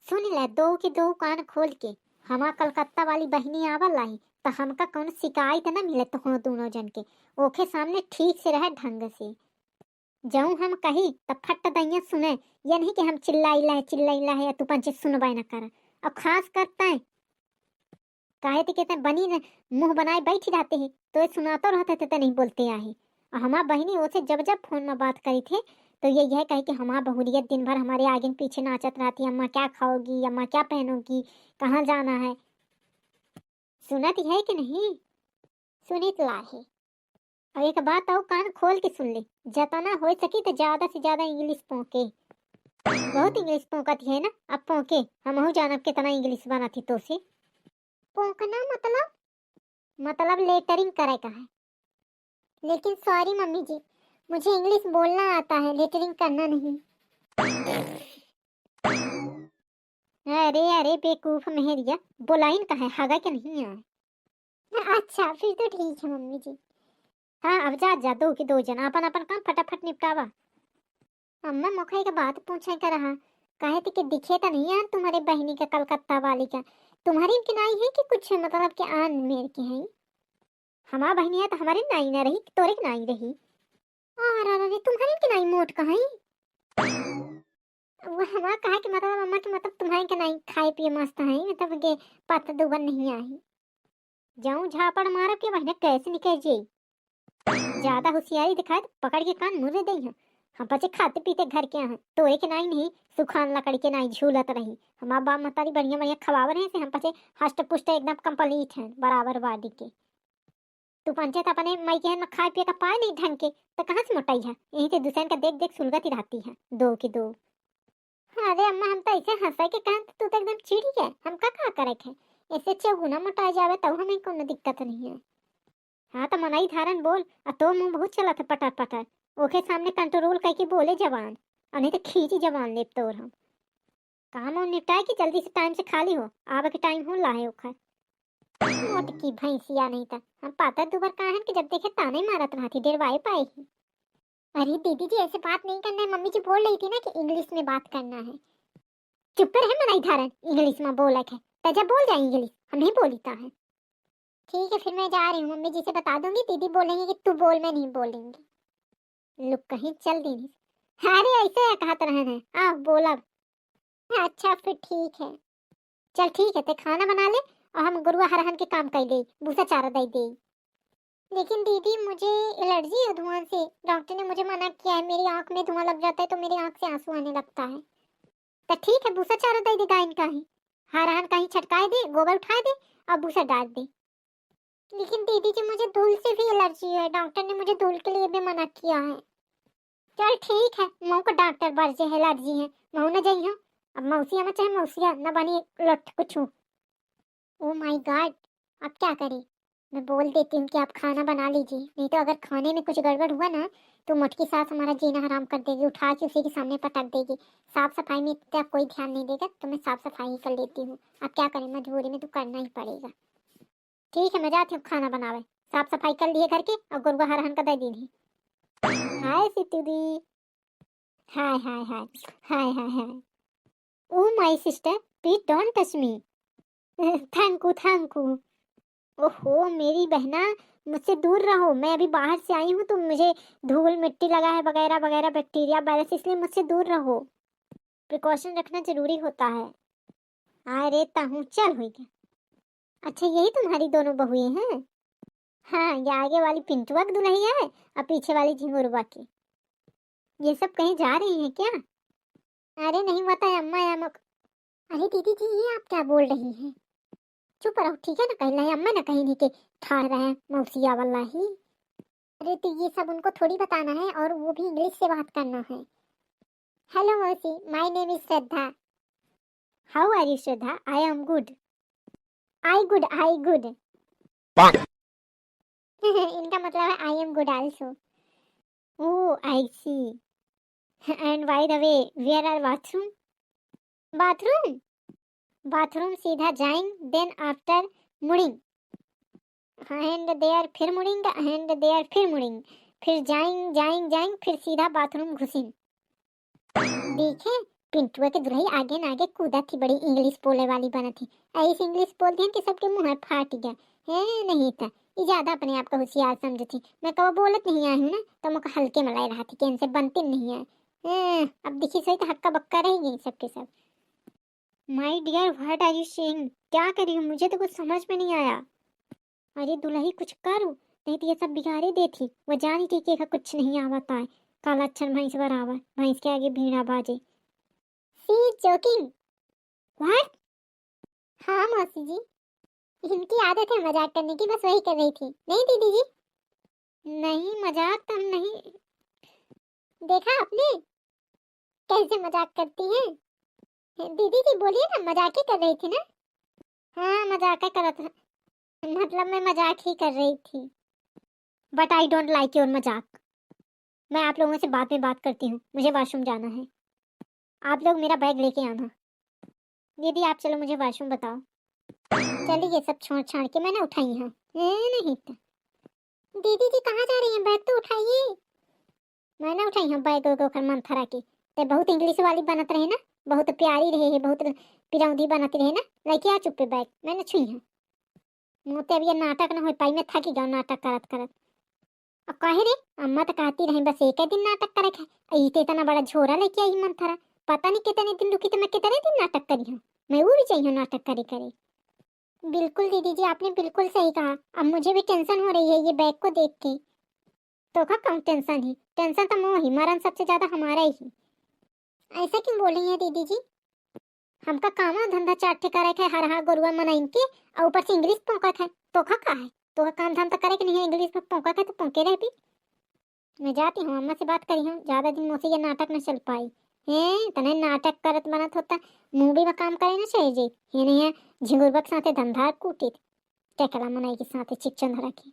सुन ले, दो के दो कान खोल के। हमा कलकत्ता वाली बहनी आवल लाई तो हमका कौन शिकायत न मिले तो हो दोनों जन के। ओखे सामने ठीक से रहे ढंग से। जाऊं हम कही तब फट दैया सुने। ये नहीं कि हम चिल्लाइला है या तू पंचे सुनवाई न कर। अब खास करता है काहे ते कहते बनी ने मुंह बनाए बैठ जाते हैं तो ये सुनाते रहते थे तो नहीं बोलते आहे। और हमार बहनी ओसे जब जब फोन में बात करी थे तो ये यह कहे कि हमार बहुरियत दिन भर हमारे आगे पीछे नाचत रहती। अम्मा क्या खाओगी, अम्मा क्या पहनोगी, कहाँ जाना है। सुनत है कि नहीं? सुनित ला है। और एक बात और कान खोल के सुन ले, जतना हो सकी तो ज्यादा से ज्यादा इंग्लिश पोके। बहुत इंग्लिश पोकती है ना, अब पोके हम जानब कितना इंग्लिश बनाती तो से। पोकना मतलब लेटरिंग करे का है। लेकिन सॉरी मम्मी जी, मुझे इंग्लिश बोलना आता है, लेटरिंग करना नहीं। अरे अरे बेवकूफ मेहरिया, बोलाइन का है हगा के नहीं है। अच्छा फिर तो ठीक है मम्मी जी। हाँ अब जा जा, दो की दो जन अपन अपन काम फटाफट निपटावा। अम्मा मुखई का बात पूछे कर रहा कहे थे कि दिखे तो नहीं यार तुम्हारे बहनी का कलकत्ता वाली का। तुम्हारी इनकी नाई है कि कुछ मतलब कि आन मेर की है? हमारा बहनी है तो हमारी नाई ना रही, तोरे की नाई रही। और अरे तुम्हारी इनकी नाई मोट कहाँ है? वो हमारा कहा कि मतलब अम्मा की मतलब तुम्हारी के नाई खाए पिए मस्त है, मतलब के पत दुबन नहीं आई। जाऊं झापड़ मारब के बहने कैसे निकल जाई। ज्यादा होशियारी दिखाए तो पकड़ के कान मुर्रे दई है। हम बच्चे खाते पीते घर के हैं, तोरे के नाई नहीं सुखान लकड़ी के नाई झूलत रही। हमारा बाप मतारी बढ़िया बढ़िया खवावर है से हम बच्चे हष्ट पुष्ट एकदम कंप्लीट हैं बराबर बाडी के। तू पंचायत अपने मई के में खाए पिए का पाए नहीं ढंग के तो कहाँ से मोटाई है? यहीं से दूसरे का देख देख सुलगती रहती है दो की दो। अरे अम्मा हम तो ऐसे हंसा के कहते तू तो एकदम चिड़ी है, हम का करे थे। ऐसे चौगुना मोटा जावे तब हमें कोनो दिक्कत नहीं है। हाँ तो मनाई धारन बोल, आ तो मुंह बहुत चला था पटर पटर। ओके सामने कंट्रोल करके बोले जवान, और नहीं तो खींची जवान लेप तोर हम। काम और निपटाए कि जल्दी से टाइम से खाली हो, आवे के टाइम हो लाहे ओखर। मोट की भैंसिया नहीं था हम पाता दुबर काहन कि जब देखे ताने मारत रहती डरवाए पाए ही। अरे दीदी जी ऐसे बात नहीं करना है, मम्मी जी बोल रही थी ना कि इंग्लिश में बात करना है। चुप कर है मनाई धारन, इंग्लिश में बोला है तजा बोल जाए इंग्लिश, हम नहीं बोलीता है। ठीक है फिर मैं जा रही हूँ, मम्मी जी से बता दूंगी, दीदी बोलेंगे कि तू बोल मैं नहीं बोलेंगी। लुक कहीं चल दी नहीं। अरे ऐसे कहा तरह है आ बोला। अच्छा फिर ठीक है, चल ठीक है ते खाना बना ले और हम गुरुआ हरहन के काम कर दे, भूसा चारा दे दे। लेकिन दीदी मुझे एलर्जी है धुआं से, डॉक्टर ने मुझे मना किया है, मेरी आंख में धुआं लग जाता है तो मेरी आंख से आंसू आने लगता है। तो ठीक है भूसा चारा दे दे गायन का ही, हरहन कहीं छटकाए दे, गोबर उठा दे और भूसा डाल दे। लेकिन दीदी जी मुझे धूल से भी एलर्जी है, डॉक्टर ने मुझे धूल के लिए भी मना किया है। चल ठीक है, मऊ का डॉक्टर बरजे है एलर्जी है, मऊ न जाइयो। अब मौसिया में चाहे मौसिया न बनी लट कुछ। ओ माय गॉड, अब क्या करें? मैं बोल देती हूँ कि आप खाना बना लीजिए, नहीं तो अगर खाने में कुछ गड़बड़ हुआ ना तो मोटकी सास हमारा जीना हराम कर देगी, उठा के उसी के सामने पटक देगी। साफ सफाई में इतना कोई ध्यान नहीं देगा तो मैं साफ सफाई ही कर लेती हूँ। अब क्या करें, मजबूरी में तो करना ही पड़ेगा। ठीक है मैं जाती हूँ खाना बनावे, साफ सफाई कर लिए घर के और गुरुआ हरहन का दे दी। हाय सितू दी। हाय हाय हाय हाय हाय हाय। Oh my sister please don't touch me. Thank you. ओहो मेरी बहना, मुझसे दूर रहो, मैं अभी बाहर से आई हूँ तो मुझे धूल मिट्टी लगा है वगैरह वगैरह बैक्टीरिया वायरस, इसलिए मुझसे दूर रहो। प्रिकॉशन रखना जरूरी होता है। हाँ रेता हूँ, चल हो गया। अच्छा यही तुम्हारी दोनों बहुएं हैं? हाँ ये आगे वाली पिंटुआ की दुल्हैया है और पीछे वाली झिंगुरवा की। ये सब कहीं जा रही हैं क्या? अरे नहीं पता है अम्मा या मक। अरे दीदी जी ये आप क्या बोल रही हैं? चुप रहो ठीक है ना, कहीं नहीं अम्मा ना कहीं नहीं के ठाड़ रहे हैं मौसिया वाला ही। अरे तो ये सब उनको थोड़ी बताना है, और वो भी इंग्लिश से बात करना है। हेलो मौसी, my name is Shraddha. How are you Shraddha? I am good. I good. इनका मतलब है I am good also. Oh I see. And by the way where are bathroom? Bathroom? Bathroom सीधा जाएंगे देन आफ्टर मुड़िंग, एंड देयर फिर मुड़ेंगे, and there फिर मुड़ेंगे, फिर जाएंगे फिर सीधा बाथरूम घुसेंगे। देखें पिंटुआ के दुल्हई आगे न आगे कूदा थी, बड़ी इंग्लिश बोले वाली बना थी। ऐसी इंग्लिश बोलती हैं कि सबके मुंह फाट गया है। नहीं था ये ज्यादा अपने आप को होशियार समझती। मैं कब बोलत नहीं आई हूँ ना, तो मुझे हल्के में लाई रहा थी कि इनसे बनती नहीं है। अब दिखी सही तो हक्का बक्का रहेगी सबके सब। My dear what are you saying? क्या कर रही हूँ? मुझे तो कुछ समझ में नहीं आया। अरे दुल्ही कुछ करूँ, नहीं तो ये सब बिगाड़े देती। वो जानी थी कि कुछ नहीं आवता है। काला अक्षर भैंस बराबर, भैंस के आगे भीड़ा बाजे। सी जोकिंग व्हाट? हाँ मौसी जी, इनकी आदत है मजाक करने की, बस वही कर रही थी। नहीं दीदी जी, नहीं मजाक तो हम नहीं। देखा आपने कैसे मजाक करती हैं? दीदी जी बोलिए ना, मजाक ही कर रही थी ना। हाँ मजाक ही कर रहा था, मतलब मैं मजाक ही कर रही थी। But I don't like your मजाक। मैं आप लोगों से बाद में बात करती हूँ, मुझे वॉशरूम जाना है। आप लोग मेरा बैग लेके आना। दीदी आप चलो, मुझे वॉशरूम बताओ। चलिए ये सब छोड़ छाड़ के मैंने उठाई है। नहीं तो दीदी जी कहाँ जा रही हैं? बैग तो उठाइए। मैंने उठाई हूँ बैग को मंथरा की। ते बहुत इंग्लिश वाली बनत रहे ना, बहुत प्यारी रहे है, बहुत पिरौंधी बनत रहे ना। लेके आ चुप्पे बैग, मैंने छुई है। मोते अब ये नाटक ना हो पाई, मैं थकी जाऊँ नाटक करत करत। अब कहे रे, अम्मा तो कहती रही बस एक ही दिन नाटक करे है। इते इतना बड़ा झोरा लेके आई मंथरा। पता नहीं कितने दिन रुकी तो मैं कितने दिन नाटक करी हूँ। मैं वो भी चाहिए नाटक करे करे। बिल्कुल दीदी जी, आपने बिल्कुल सही कहा। अब मुझे भी टेंशन हो रही है ये बैग को देख के। तो का कम टेंशन ही, टेंशन तो मोह ही, मरण सबसे ज्यादा हमारा ही। ऐसा क्यों बोल रही है दीदी जी? हमका काम धंधा चार ठे करे है, हर हर गोरुआ मनाइन के, और ऊपर से इंग्लिश पोंकत है। तो का है? तो काम धाम तो करे कि नहीं है, इंग्लिश में पोंकत है तो पोंके रह भी। मैं जाती हूँ, अम्मा से बात करी हूँ, ज्यादा दिन मुझसे ये नाटक न चल पाई। हैं तने नाटक करत बनत होता, मूवी में काम करे ना चाहिए जी। ये नहीं है झिंगुरबक साथे धंधा कूटी टेकला मनाई के साथे चिकचन रखी।